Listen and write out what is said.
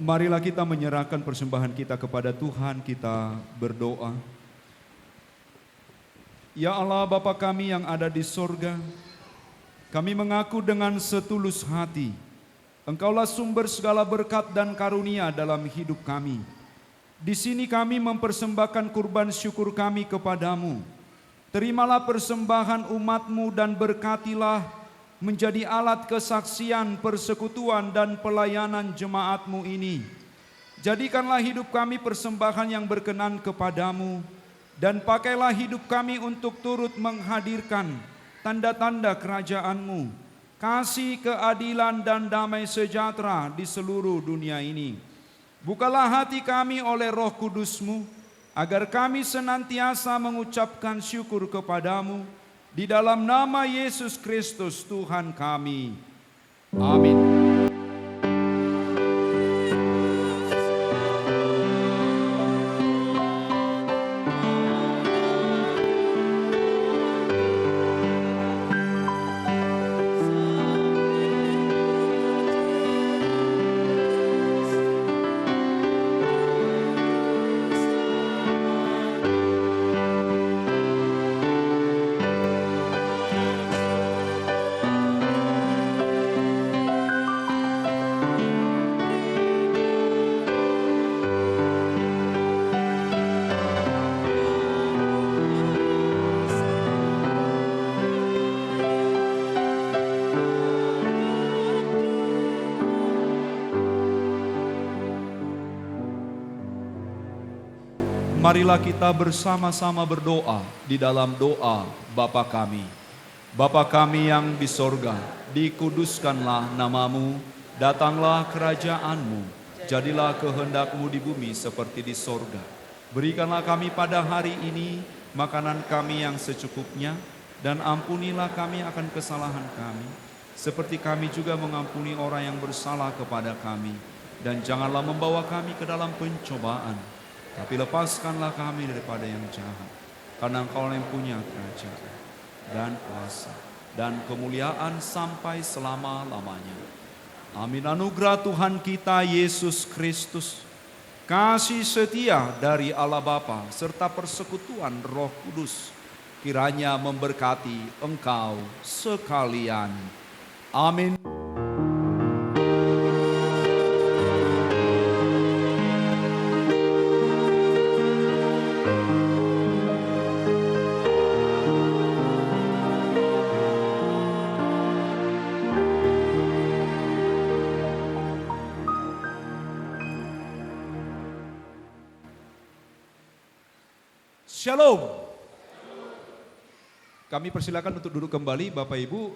Marilah kita menyerahkan persembahan kita kepada Tuhan, kita berdoa. Ya Allah Bapa kami yang ada di sorga, kami mengaku dengan setulus hati, Engkaulah sumber segala berkat dan karunia dalam hidup kami. Di sini kami mempersembahkan kurban syukur kami kepadamu. Terimalah persembahan umat-Mu dan berkatilah menjadi alat kesaksian, persekutuan dan pelayanan jemaat-Mu ini. Jadikanlah hidup kami persembahan yang berkenan kepadamu, dan pakailah hidup kami untuk turut menghadirkan tanda-tanda kerajaan-Mu, kasih, keadilan dan damai sejahtera di seluruh dunia ini. Bukalah hati kami oleh Roh Kudus-Mu, agar kami senantiasa mengucapkan syukur kepadamu, di dalam nama Yesus Kristus Tuhan kami. Amin. Marilah kita bersama-sama berdoa di dalam doa Bapa kami. Bapa kami yang di sorga, dikuduskanlah namamu, datanglah kerajaanmu, jadilah kehendak-Mu di bumi seperti di sorga. Berikanlah kami pada hari ini makanan kami yang secukupnya, dan ampunilah kami akan kesalahan kami, seperti kami juga mengampuni orang yang bersalah kepada kami. Dan janganlah membawa kami ke dalam pencobaan, tapi lepaskanlah kami daripada yang jahat. Karena Engkau yang punya kerajaan dan kuasa dan kemuliaan sampai selama-lamanya. Amin. Anugerah Tuhan kita Yesus Kristus, kasih setia dari Allah Bapa, serta persekutuan Roh Kudus, kiranya memberkati engkau sekalian. Amin. Shalom. Kami persilakan untuk duduk kembali Bapak Ibu.